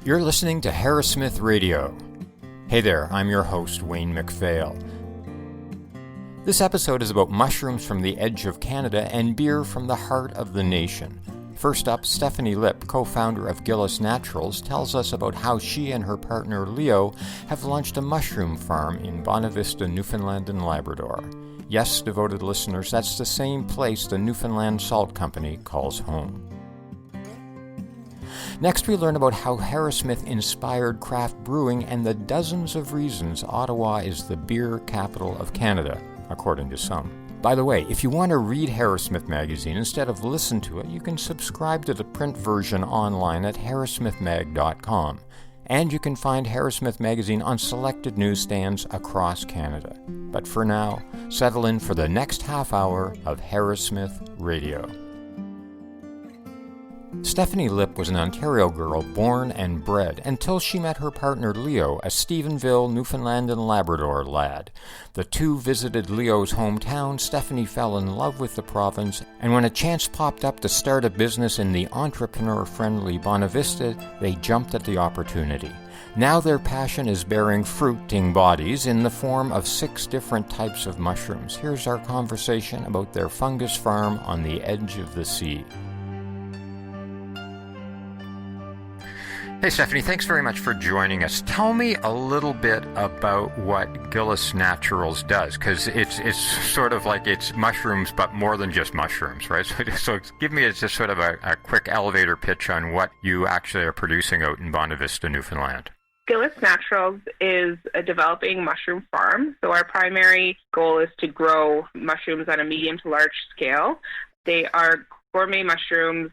You're listening to Harrowsmith Radio. Hey there, I'm your host, Wayne McPhail. This episode is about mushrooms from the edge of Canada and beer from the heart of the nation. First up, Stephanie Lipp, co-founder of Gillis Naturals, tells us about how she and her partner Leo have launched a mushroom farm in Bonavista, Newfoundland and Labrador. Yes, devoted listeners, that's the same place the Newfoundland Salt Company calls home. Next, we learn about how Harrowsmith inspired craft brewing and the dozens of reasons Ottawa is the beer capital of Canada, according to some. By the way, if you want to read Harrowsmith magazine instead of listen to it, you can subscribe to the print version online at harrowsmithmag.com. And you can find Harrowsmith magazine on selected newsstands across Canada. But for now, settle in for the next half hour of Harrowsmith Radio. Stephanie Lipp was an Ontario girl born and bred until she met her partner Leo, a Stephenville, Newfoundland and Labrador lad. The two visited Leo's hometown. Stephanie fell in love with the province, and when a chance popped up to start a business in the entrepreneur-friendly Bonavista, they jumped at the opportunity. Now their passion is bearing fruiting bodies in the form of 6 different types of mushrooms. Here's our conversation about their fungus farm on the edge of the sea. Hey Stephanie, thanks very much for joining us. Tell me a little bit about what Gillis Naturals does, because it's sort of like it's mushrooms, but more than just mushrooms, right? So give me just sort of a quick elevator pitch on what you actually are producing out in Bonavista, Newfoundland. Gillis Naturals is a developing mushroom farm. So our primary goal is to grow mushrooms on a medium to large scale. They are gourmet mushrooms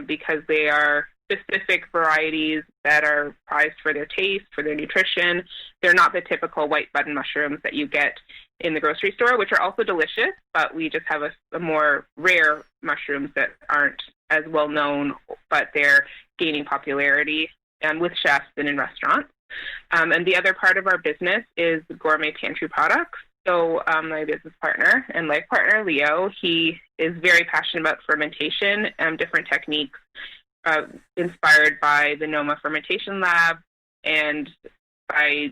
because they are specific varieties that are prized for their taste, for their nutrition. They're not the typical white button mushrooms that you get in the grocery store, which are also delicious, but we just have a more rare mushrooms that aren't as well known, but they're gaining popularity with chefs and in restaurants. And the other part of our business is gourmet pantry products. So my business partner and life partner, Leo, he is very passionate about fermentation and different techniques inspired by the Noma Fermentation Lab and by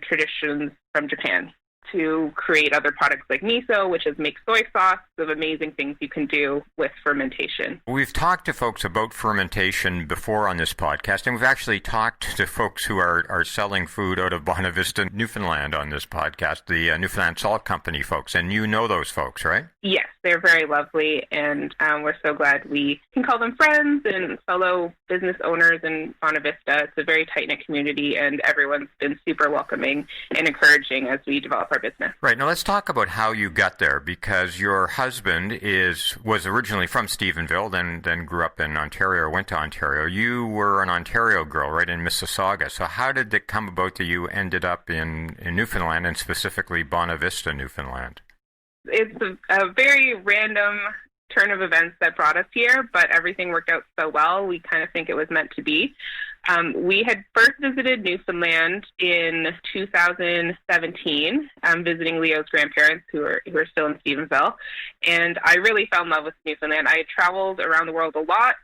traditions from Japan to create other products like miso, which is make soy sauce, of amazing things you can do with fermentation. We've talked to folks about fermentation before on this podcast, and we've actually talked to folks who are selling food out of Bonavista, Newfoundland on this podcast, the Newfoundland Salt Company folks, and you know those folks, right? Yes, they're very lovely, and we're so glad we can call them friends and fellow business owners in Bonavista. It's a very tight-knit community, and everyone's been super welcoming and encouraging as we develop our business. Right. Now let's talk about how you got there, because your husband was originally from Stephenville, then grew up in Ontario, went to Ontario. You were an Ontario girl, right, in Mississauga. So how did it come about that you ended up in Newfoundland, and specifically Bonavista, Newfoundland? It's a very random turn of events that brought us here, but everything worked out so well. We kind of think it was meant to be. We had first visited Newfoundland in 2017, visiting Leo's grandparents who are still in Stephenville, and I really fell in love with Newfoundland. I had traveled around the world a lot,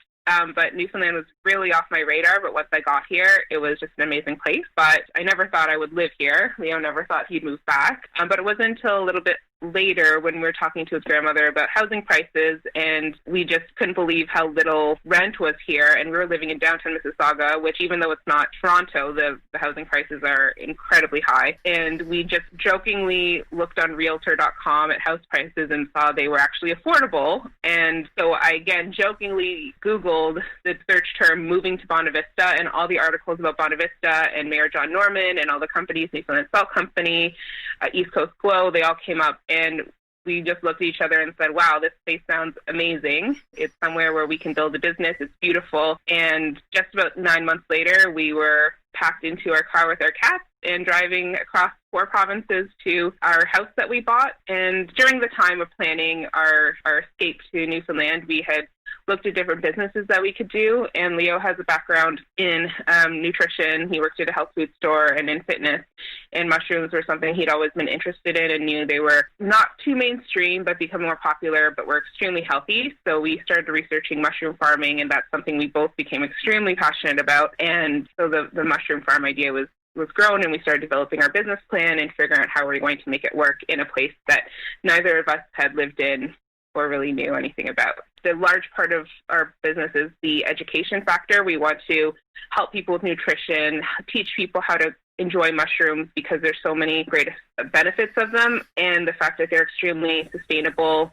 but Newfoundland was really off my radar, but once I got here, it was just an amazing place. But I never thought I would live here. Leo never thought he'd move back, but it wasn't until a little bit later when we were talking to his grandmother about housing prices, and we just couldn't believe how little rent was here. And we were living in downtown Mississauga, which even though it's not Toronto, the housing prices are incredibly high. And we just jokingly looked on Realtor.com at house prices and saw they were actually affordable. And so I again jokingly Googled the search term moving to Bonavista, and all the articles about Bonavista and Mayor John Norman and all the companies, Newfoundland Salt Company, East Coast Glow, they all came up. And we just looked at each other and said, wow, this place sounds amazing. It's somewhere where we can build a business. It's beautiful. And just about 9 months later, we were packed into our car with our cats and driving across 4 provinces to our house that we bought. And during the time of planning our escape to Newfoundland, we had looked at different businesses that we could do. And Leo has a background in nutrition. He worked at a health food store and in fitness. And mushrooms were something he'd always been interested in and knew they were not too mainstream, but become more popular, but were extremely healthy. So we started researching mushroom farming, and that's something we both became extremely passionate about. And so the mushroom farm idea was grown, and we started developing our business plan and figuring out how we were going to make it work in a place that neither of us had lived in or really knew anything about. The large part of our business is the education factor. We want to help people with nutrition, teach people how to enjoy mushrooms because there's so many great benefits of them, and the fact that they're extremely sustainable.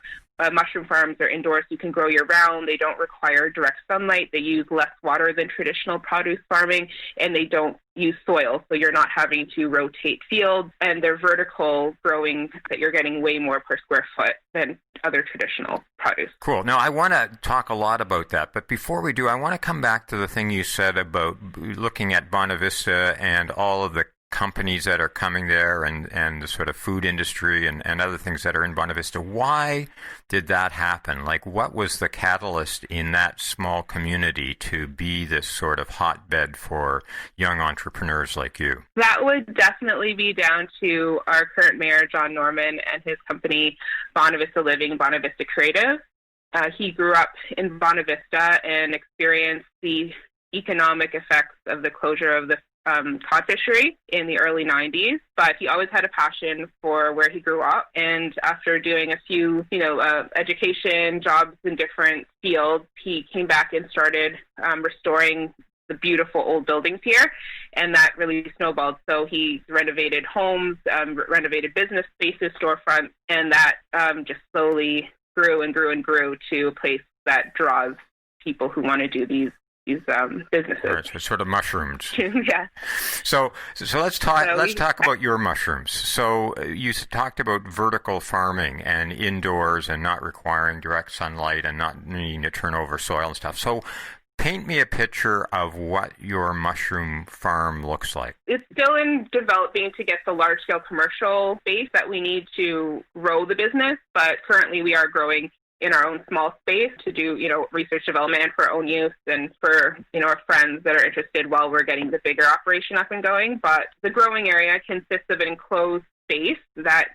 Mushroom farms are indoors. You can grow year-round. They don't require direct sunlight. They use less water than traditional produce farming, and they don't use soil, so you're not having to rotate fields. And they're vertical growing that you're getting way more per square foot than other traditional produce. Cool. Now, I want to talk a lot about that, but before we do, I want to come back to the thing you said about looking at Bonavista and all of the companies that are coming there and the sort of food industry and other things that are in Bonavista. Why did that happen? Like, what was the catalyst in that small community to be this sort of hotbed for young entrepreneurs like you? That would definitely be down to our current mayor, John Norman, and his company, Bonavista Living, Bonavista Creative. He grew up in Bonavista and experienced the economic effects of the closure of the cod fishery in the early 90s, but he always had a passion for where he grew up. And after doing a few, education jobs in different fields, he came back and started restoring the beautiful old buildings here, and that really snowballed. So he renovated homes, renovated business spaces, storefronts, and that just slowly grew and grew and grew to a place that draws people who want to do these businesses. Right, so sort of mushrooms. Yeah. So let's talk about your mushrooms. So you talked about vertical farming and indoors and not requiring direct sunlight and not needing to turn over soil and stuff. So paint me a picture of what your mushroom farm looks like. It's still in developing to get the large-scale commercial base that we need to grow the business, but currently we are growing in our own small space to do, research development and for our own use and for, our friends that are interested while we're getting the bigger operation up and going. But the growing area consists of an enclosed space that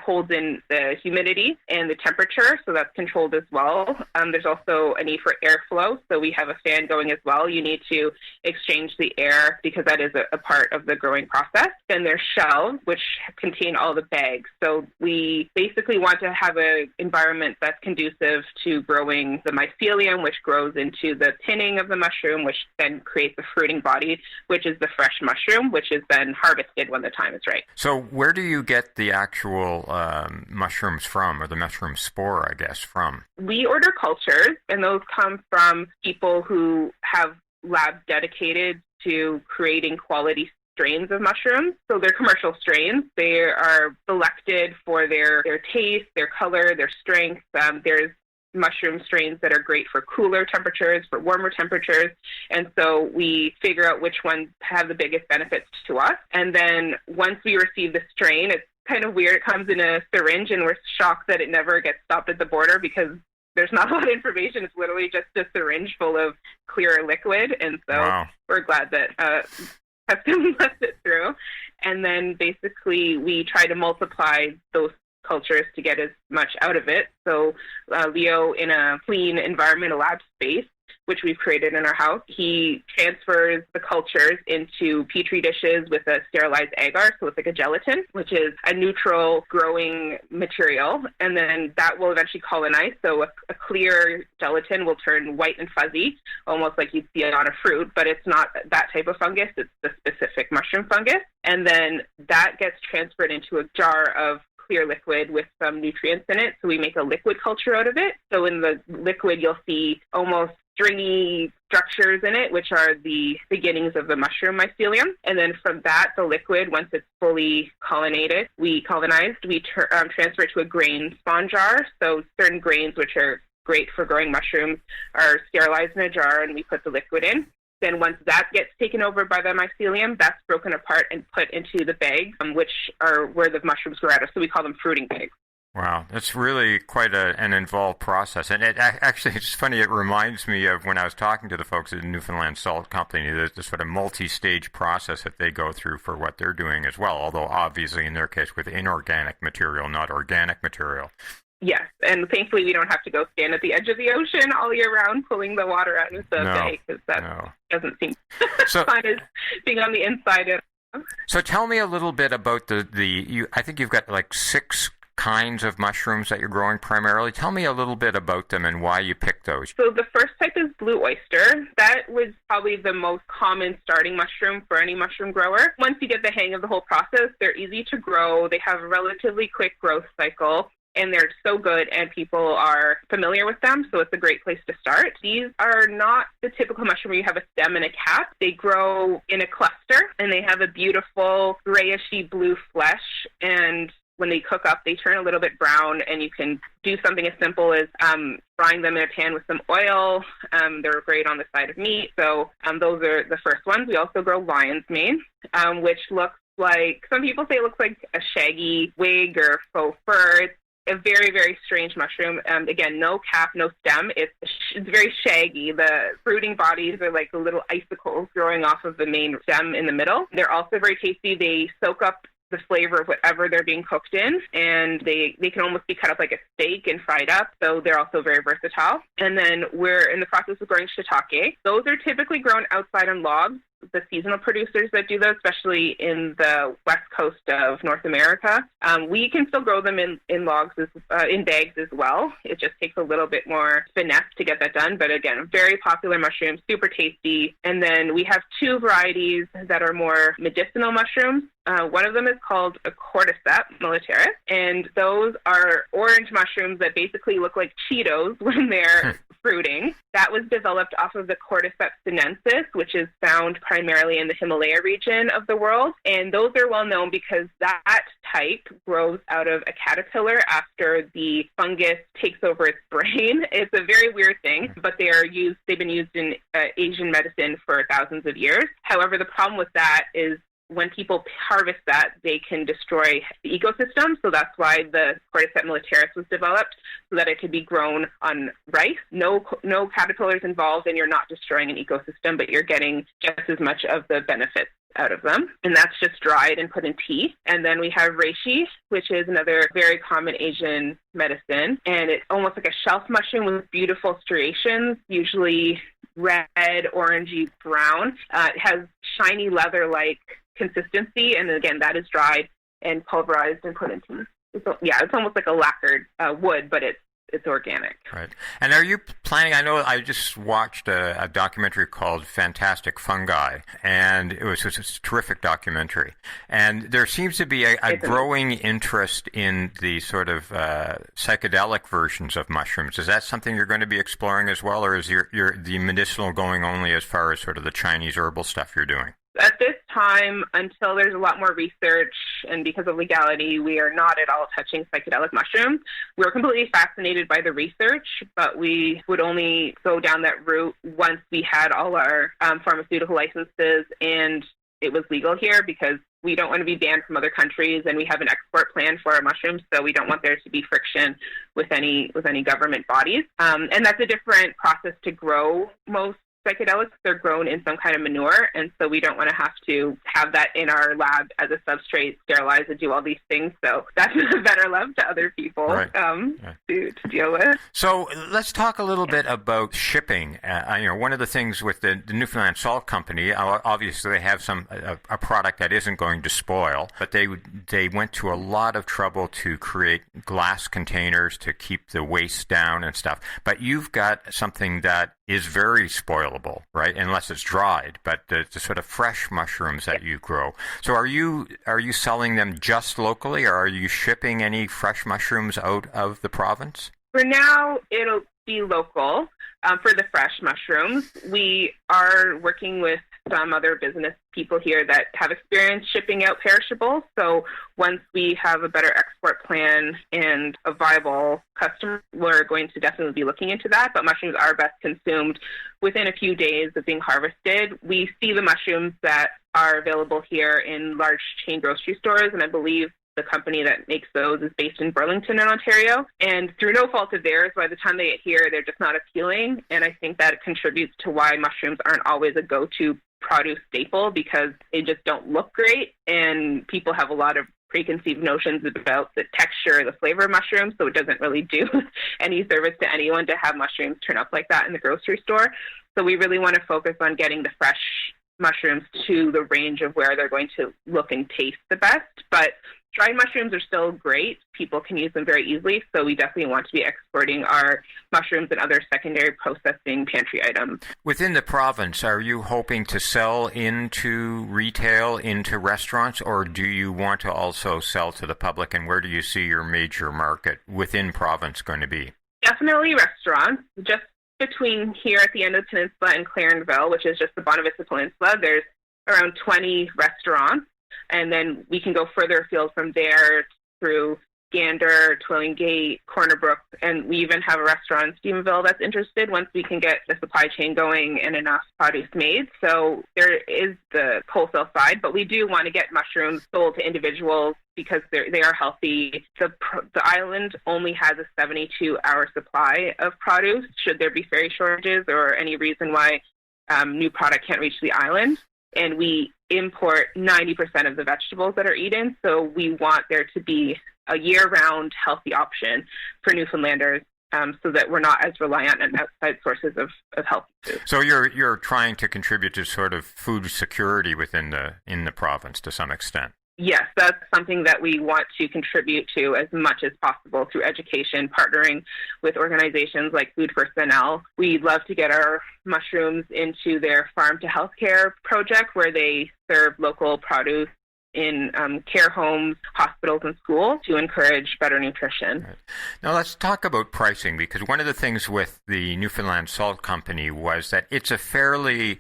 holds in the humidity and the temperature, so that's controlled as well. There's also a need for airflow, so we have a fan going as well. You need to exchange the air because that is a part of the growing process. Then there's shelves, which contain all the bags. So we basically want to have an environment that's conducive to growing the mycelium, which grows into the tinning of the mushroom, which then creates the fruiting body, which is the fresh mushroom, which is then harvested when the time is right. So where do you get the actual mushrooms from, or the mushroom spore, I guess, from? We order cultures, and those come from people who have labs dedicated to creating quality strains of mushrooms. So they're commercial strains. They are selected for their taste, their color, their strength. There's mushroom strains that are great for cooler temperatures, for warmer temperatures. And so we figure out which ones have the biggest benefits to us. And then once we receive the strain, it's kind of weird. It comes in a syringe, and we're shocked that it never gets stopped at the border because there's not a lot of information. It's literally just a syringe full of clear liquid. And so We're glad that Customs left it through. And then basically we try to multiply those cultures to get as much out of it. So Leo, in a clean environmental lab space, which we've created in our house, he transfers the cultures into Petri dishes with a sterilized agar, so it's like a gelatin, which is a neutral growing material, and then that will eventually colonize. So a clear gelatin will turn white and fuzzy, almost like you'd see it on a fruit, but it's not that type of fungus, it's the specific mushroom fungus. And then that gets transferred into a jar of clear liquid with some nutrients in it, so we make a liquid culture out of it. So in the liquid, you'll see almost stringy structures in it, which are the beginnings of the mushroom mycelium. And then from that, the liquid, once it's fully colonized, we transfer it to a grain spawn jar. So certain grains, which are great for growing mushrooms, are sterilized in a jar, and we put the liquid in. Then once that gets taken over by the mycelium, that's broken apart and put into the bags, which are where the mushrooms grow out of. So we call them fruiting bags. Wow, that's really quite an involved process. And actually, it's funny, it reminds me of when I was talking to the folks at the Newfoundland Salt Company, there's this sort of multi-stage process that they go through for what they're doing as well, although obviously in their case with inorganic material, not organic material. Yes, and thankfully we don't have to go stand at the edge of the ocean all year round pulling the water out of the bay, because that doesn't seem fun as being on the inside. So tell me a little bit about I think you've got like 6 kinds of mushrooms that you're growing primarily. Tell me a little bit about them and why you picked those. So the first type is blue oyster. That was probably the most common starting mushroom for any mushroom grower. Once you get the hang of the whole process, they're easy to grow. They have a relatively quick growth cycle, and they're so good, and people are familiar with them, so it's a great place to start. These are not the typical mushroom where you have a stem and a cap. They grow in a cluster, and they have a beautiful grayishy blue flesh, and when they cook up, they turn a little bit brown, and you can do something as simple as frying them in a pan with some oil. They're great on the side of meat, so those are the first ones. We also grow lion's mane, which looks like, some people say it looks like a shaggy wig or faux fur. It's a very, very strange mushroom. Again, no cap, no stem. It's very shaggy. The fruiting bodies are like the little icicles growing off of the main stem in the middle. They're also very tasty. They soak up the flavor of whatever they're being cooked in, and they can almost be cut up like a steak and fried up, so they're also very versatile. And then we're in the process of growing shiitake. Those are typically grown outside on logs. The seasonal producers that do those, especially in the west coast of North America, we can still grow them in logs, in bags as well. It just takes a little bit more finesse to get that done. But again, very popular mushroom, super tasty. And then we have 2 varieties that are more medicinal mushrooms. One of them is called a cordyceps militaris, and those are orange mushrooms that basically look like Cheetos when they're fruiting. That was developed off of the Cordyceps sinensis, which is found primarily in the Himalaya region of the world. And those are well known because that type grows out of a caterpillar after the fungus takes over its brain. It's a very weird thing, but they've been used in Asian medicine for thousands of years. However, the problem with that is when people harvest that, they can destroy the ecosystem. So that's why the Cordyceps militaris was developed, so that it could be grown on rice. No caterpillars involved, and you're not destroying an ecosystem, but you're getting just as much of the benefits out of them. And that's just dried and put in tea. And then we have reishi, which is another very common Asian medicine. And it's almost like a shelf mushroom with beautiful striations, usually red, orangey, brown. It has shiny leather-like consistency, and again, that is dried and pulverized and put into. It's almost like a lacquered wood, but it's organic. Right. And are you planning? I know I just watched a documentary called "Fantastic Fungi," and it was a terrific documentary. And there seems to be a growing interest in the sort of psychedelic versions of mushrooms. Is that something you're going to be exploring as well, or is the medicinal going only as far as sort of the Chinese herbal stuff you're doing? At this time, until there's a lot more research and because of legality, we are not at all touching psychedelic mushrooms. We're completely fascinated by the research, but we would only go down that route once we had all our pharmaceutical licenses and it was legal here, because we don't want to be banned from other countries, and we have an export plan for our mushrooms, so we don't want there to be friction with any government bodies. And that's a different process to grow most psychedelics. They're grown in some kind of manure, and so we don't want to have that in our lab as a substrate, sterilize and do all these things. So that's better left to other people to deal with. So let's talk a little bit about shipping. One of the things with the Newfoundland Salt Company, obviously they have a product that isn't going to spoil, but they went to a lot of trouble to create glass containers to keep the waste down and stuff. But you've got something that is very spoilable, right? Unless it's dried, but the sort of fresh mushrooms that you grow. So are you selling them just locally, or are you shipping any fresh mushrooms out of the province? For now, it'll be local for the fresh mushrooms. We are working with some other business people here that have experience shipping out perishables. So once we have a better export plan and a viable customer, we're going to definitely be looking into that. But mushrooms are best consumed within a few days of being harvested. We see the mushrooms that are available here in large chain grocery stores, and I believe the company that makes those is based in Burlington in Ontario. And through no fault of theirs, by the time they get here, they're just not appealing. And I think that contributes to why mushrooms aren't always a go-to produce staple, because they just don't look great. And people have a lot of preconceived notions about the texture, the flavor of mushrooms, so it doesn't really do any service to anyone to have mushrooms turn up like that in the grocery store. So we really want to focus on getting the fresh mushrooms to the range of where they're going to look and taste the best. But dried mushrooms are still great. People can use them very easily, so we definitely want to be exporting our mushrooms and other secondary processing pantry items. Within the province, are you hoping to sell into retail, into restaurants, or do you want to also sell to the public, and where do you see your major market within province going to be? Definitely restaurants. Just between here at the end of the peninsula and Clarenville, which is just the Bonavista Peninsula, there's around 20 restaurants. And then we can go further afield from there through Gander, Twilling Gate, Corner Brook, and we even have a restaurant in Stephenville that's interested once we can get the supply chain going and enough produce made. So there is the wholesale side, but we do want to get mushrooms sold to individuals because they are healthy. The island only has a 72-hour supply of produce should there be ferry shortages or any reason why new product can't reach the island. And we import 90% of the vegetables that are eaten, so we want there to be a year-round healthy option for Newfoundlanders so that we're not as reliant on outside sources of healthy food. So you're trying to contribute to sort of food security in the province to some extent. Yes, that's something that we want to contribute to as much as possible through education, partnering with organizations like Food for SNL. We'd love to get our mushrooms into their Farm to Healthcare project where they serve local produce in care homes, hospitals, and schools to encourage better nutrition. Right. Now let's talk about pricing, because one of the things with the Newfoundland Salt Company was that it's a fairly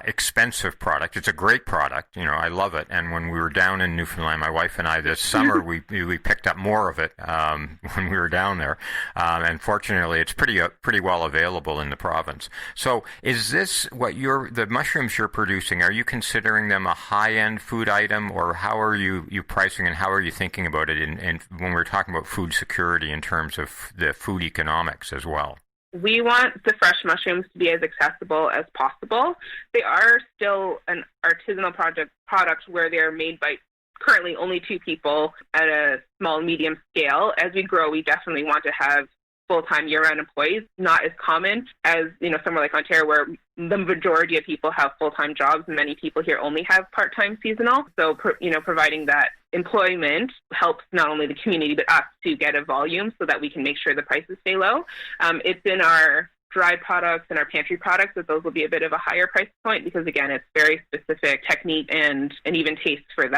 expensive product. It's a great product. You know, I love it. And when we were down in Newfoundland, my wife and I this summer, we picked up more of it when we were down there. And fortunately, it's pretty well available in the province. So is this what the mushrooms you're producing, are you considering them a high-end food item, or how are you pricing and how are you thinking about it in when we're talking about food security in terms of the food economics as well? We want the fresh mushrooms to be as accessible as possible. They are still an artisanal product where they're made by currently only 2 people at a small, medium scale. As we grow, we definitely want to have full-time year-round employees, not as common as, somewhere like Ontario where the majority of people have full-time jobs and many people here only have part-time seasonal. So, providing that employment helps not only the community but us to get a volume so that we can make sure the prices stay low. It's in our dried products and our pantry products that those will be a bit of a higher price point because, again, it's very specific technique and even taste for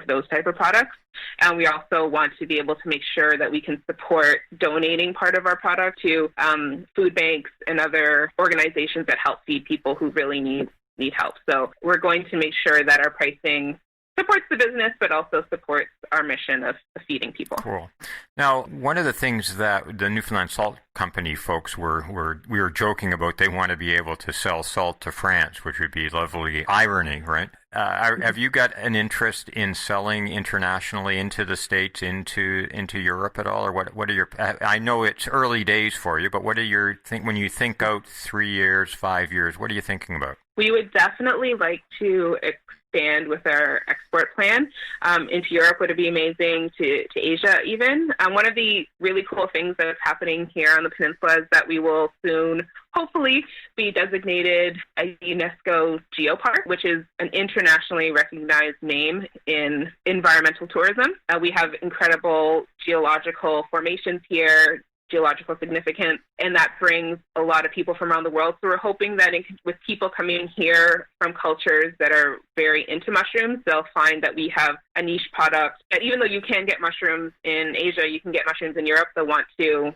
those type of products. And we also want to be able to make sure that we can support donating part of our product to food banks and other organizations that help feed people who really need help. So we're going to make sure that our pricing supports the business, but also supports our mission of feeding people. Cool. Now, one of the things that the Newfoundland Salt Company folks we were joking about, they want to be able to sell salt to France, which would be lovely irony, right? Have you got an interest in selling internationally into the States, into Europe at all, or what are your? I know it's early days for you, but what are your when you think out 3 years, 5 years? What are you thinking about? We would definitely like to expand with our export plan into Europe. Would it be amazing to Asia even? One of the really cool things that is happening here on the peninsula is that we will soon hopefully be designated a UNESCO geopark, which is an internationally recognized name in environmental tourism. We have incredible geological formations here, geological significance, and that brings a lot of people from around the world. So we're hoping that with people coming here from cultures that are very into mushrooms, they'll find that we have a niche product. And even though you can get mushrooms in Asia, you can get mushrooms in Europe. They'll want to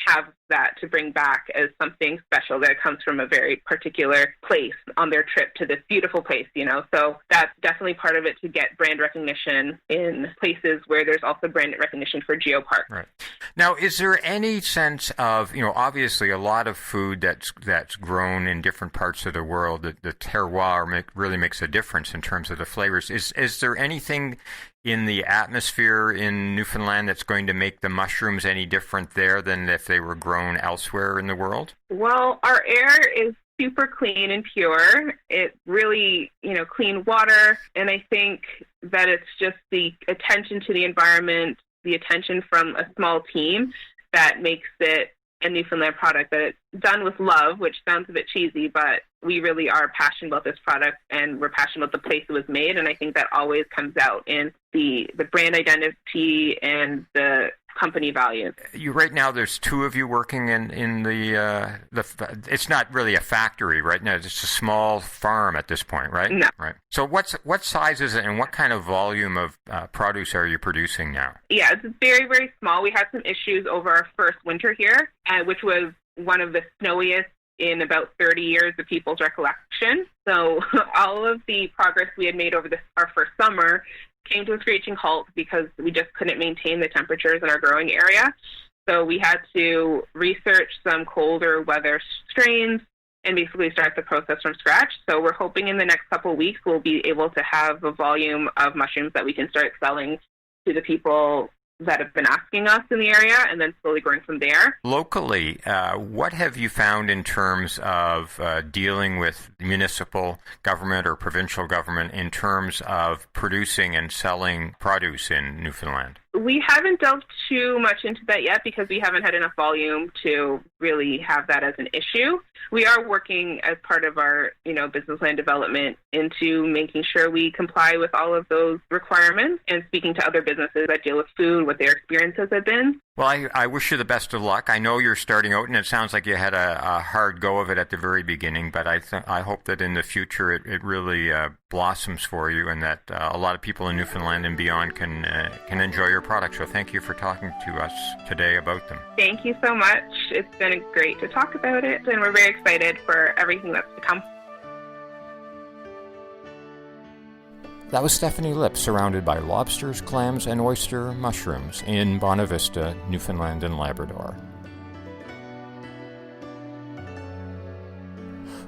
have that to bring back as something special that comes from a very particular place on their trip to this beautiful place, So that's definitely part of it, to get brand recognition in places where there's also brand recognition for geoparks. Right. Now, is there any sense of, obviously a lot of food that's grown in different parts of the world, the terroir really makes a difference in terms of the flavors. Is there anything in the atmosphere in Newfoundland that's going to make the mushrooms any different there than if they were grown elsewhere in the world? Well, our air is super clean and pure. It's really, clean water. And I think that it's just the attention to the environment, the attention from a small team that makes it a Newfoundland product, that it's done with love, which sounds a bit cheesy, but we really are passionate about this product and we're passionate about the place it was made. And I think that always comes out in the brand identity and the company values. Right now, there's two of you working in the it's not really a factory right now. It's just a small farm at this point, right? No. Right. So what size is it and what kind of volume of produce are you producing now? Yeah, it's very, very small. We had some issues over our first winter here, which was one of the snowiest in about 30 years of people's recollection. So all of the progress we had made over our first summer came to a screeching halt because we just couldn't maintain the temperatures in our growing area. So we had to research some colder weather strains and basically start the process from scratch. So we're hoping in the next couple of weeks we'll be able to have a volume of mushrooms that we can start selling to the people that have been asking us in the area, and then slowly growing from there. Locally, what have you found in terms of dealing with municipal government or provincial government in terms of producing and selling produce in Newfoundland? We haven't delved too much into that yet because we haven't had enough volume to really have that as an issue. We are working as part of our, business land development into making sure we comply with all of those requirements and speaking to other businesses that deal with food, what their experiences have been. Well, I wish you the best of luck. I know you're starting out, and it sounds like you had a hard go of it at the very beginning, but I hope that in the future it really blossoms for you and that a lot of people in Newfoundland and beyond can enjoy your products. So thank you for talking to us today about them. Thank you so much. It's been great to talk about it, and we're very excited for everything that's to come. That was Stephanie Lipp, surrounded by lobsters, clams, and oyster mushrooms in Bonavista, Newfoundland and Labrador.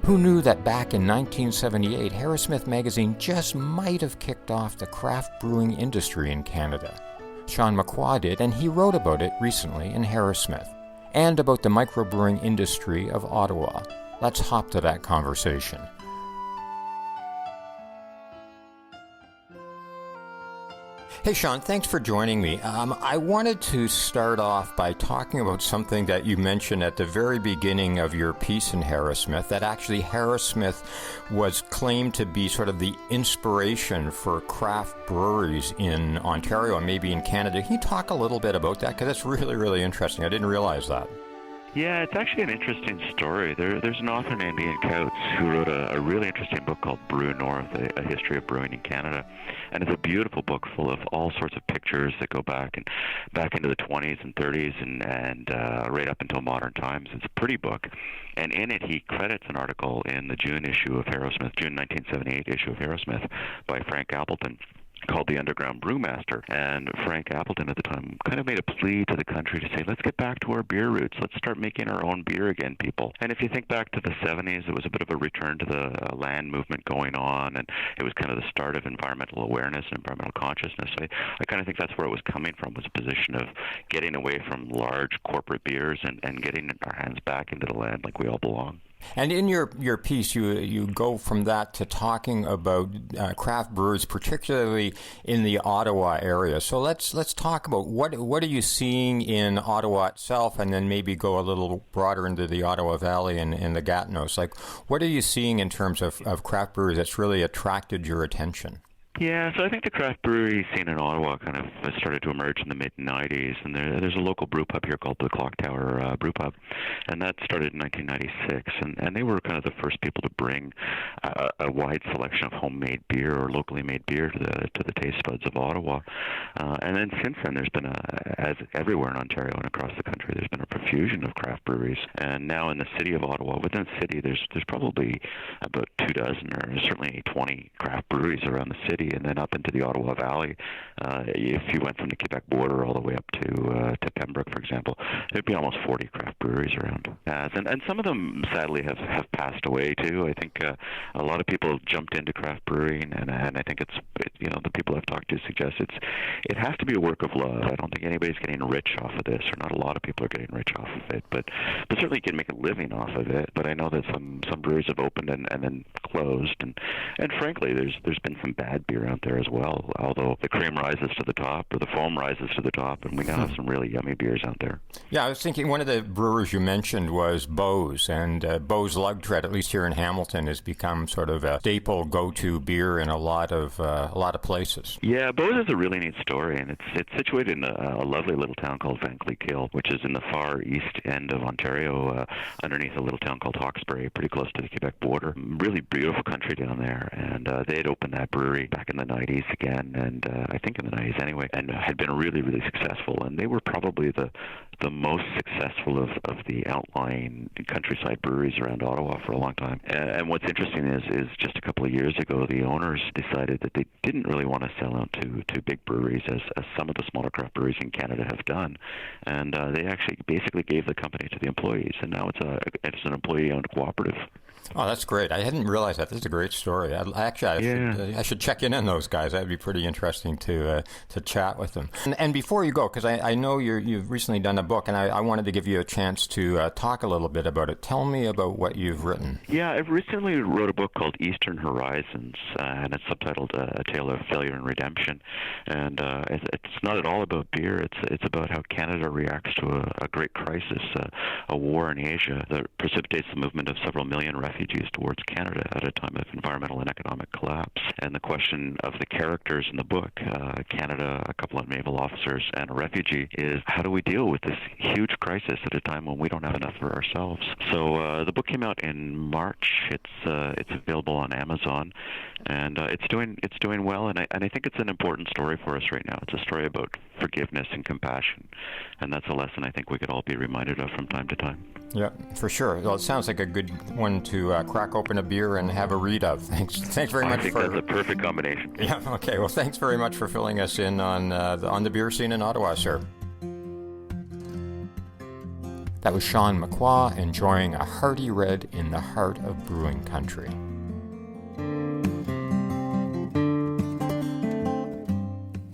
Who knew that back in 1978, Harrowsmith magazine just might have kicked off the craft brewing industry in Canada? Sean McQuaw did, and he wrote about it recently in Harrowsmith, and about the microbrewing industry of Ottawa. Let's hop to that conversation. Hey, Sean, thanks for joining me. I wanted to start off by talking about something that you mentioned at the very beginning of your piece in Harrowsmith, that actually Harrowsmith was claimed to be sort of the inspiration for craft breweries in Ontario and maybe in Canada. Can you talk a little bit about that? Because that's really, really interesting. I didn't realize that. Yeah, it's actually an interesting story. There's an author named Ian Coates who wrote a really interesting book called Brew North, a history of brewing in Canada. And it's a beautiful book full of all sorts of pictures that go back into the 20s and 30s and right up until modern times. It's a pretty book. And in it, he credits an article in the June issue of Harrowsmith, June 1978 issue of Harrowsmith, by Frank Appleton, called The Underground Brewmaster. And Frank Appleton at the time kind of made a plea to the country to say, let's get back to our beer roots. Let's start making our own beer again, people. And if you think back to the 70s, it was a bit of a return to the land movement going on, and it was kind of the start of environmental awareness and environmental consciousness. So I kind of think that's where it was coming from, was a position of getting away from large corporate beers and getting our hands back into the land like we all belong. And in your piece, you go from that to talking about craft brewers, particularly in the Ottawa area. So let's talk about what are you seeing in Ottawa itself, and then maybe go a little broader into the Ottawa Valley and the Gatineaus. Like, what are you seeing in terms of craft breweries that's really attracted your attention? Yeah, so I think the craft brewery scene in Ottawa kind of started to emerge in the mid-'90s, and there's a local brew pub here called the Clock Tower Brew Pub, and that started in 1996, and they were kind of the first people to bring a wide selection of homemade beer or locally made beer to the taste buds of Ottawa. And then since then, there's been as everywhere in Ontario and across the country, there's been a profusion of craft breweries, and now in the city of Ottawa, within the city, there's probably about 24 or certainly 20 craft breweries around the city. City and then up into the Ottawa Valley. If you went from the Quebec border all the way up to Pembroke, for example, there'd be almost 40 craft breweries around. And some of them, sadly, have passed away, too. I think a lot of people jumped into craft brewing, and I think the people I've talked to suggest it has to be a work of love. I don't think anybody's getting rich off of this, or not a lot of people are getting rich off of it, but certainly you can make a living off of it. But I know that some breweries have opened and then closed, and frankly, there's been some bad beer out there as well, although the cream rises to the top, or the foam rises to the top, and we now have some really yummy beers out there. Yeah, I was thinking one of the brewers you mentioned was Bose, and Bose Lugtred, at least here in Hamilton, has become sort of a staple go-to beer in a lot of places. Yeah, Bose is a really neat story, and it's situated in a lovely little town called Van Cleek-Hill, which is in the far east end of Ontario, underneath a little town called Hawkesbury, pretty close to the Quebec border. Really beautiful country down there, and they had opened that brewery back in the 90s again, and I think in the 90s anyway, and had been really, really successful, and they were probably the most successful of the outlying countryside breweries around Ottawa for a long time. And what's interesting is just a couple of years ago, the owners decided that they didn't really want to sell out to big breweries, as some of the smaller craft breweries in Canada have done, and they actually basically gave the company to the employees, and now it's an employee-owned cooperative. Oh, that's great. I hadn't realized that. This is a great story. I should check in on those guys. That'd be pretty interesting to chat with them. And before you go, because I know you've recently done a book, and I wanted to give you a chance to talk a little bit about it. Tell me about what you've written. Yeah, I've recently wrote a book called Eastern Horizons, and it's subtitled A Tale of Failure and Redemption. And it's not at all about beer. It's about how Canada reacts to a great crisis, a war in Asia that precipitates the movement of several million refugees towards Canada at a time of environmental and economic collapse. And the question of the characters in the book, Canada, a couple of naval officers, and a refugee, is how do we deal with this huge crisis at a time when we don't have enough for ourselves? So the book came out in March. It's available on Amazon, and it's doing well. And I think it's an important story for us right now. It's a story about forgiveness and compassion, and that's a lesson I think we could all be reminded of from time to time. Yeah, for sure. Well, it sounds like a good one to crack open a beer and have a read of. Thanks very much. I think that's a perfect combination. Yeah. Okay. Well, thanks very much for filling us in on the beer scene in Ottawa, sir. That was Sean McQuaw enjoying a hearty red in the heart of brewing country.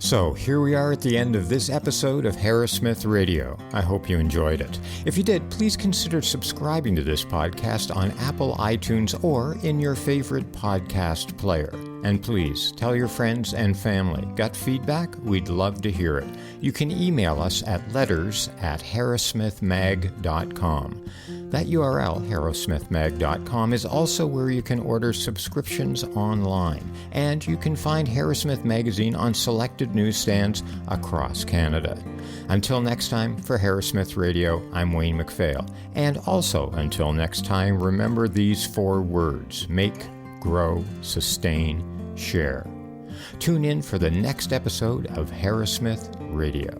So, here we are at the end of this episode of Harrowsmith Radio. I hope you enjoyed it. If you did, please consider subscribing to this podcast on Apple iTunes or in your favorite podcast player. And please, tell your friends and family. Got feedback? We'd love to hear it. You can email us at letters@harrowsmithmag.com. That URL, harrowsmithmag.com, is also where you can order subscriptions online. And you can find Harrowsmith Magazine on selected newsstands across Canada. Until next time, for Harrowsmith Radio, I'm Wayne McPhail. And also, until next time, remember these 4 words: make, grow, sustain, share. Tune in for the next episode of Harrowsmith Radio.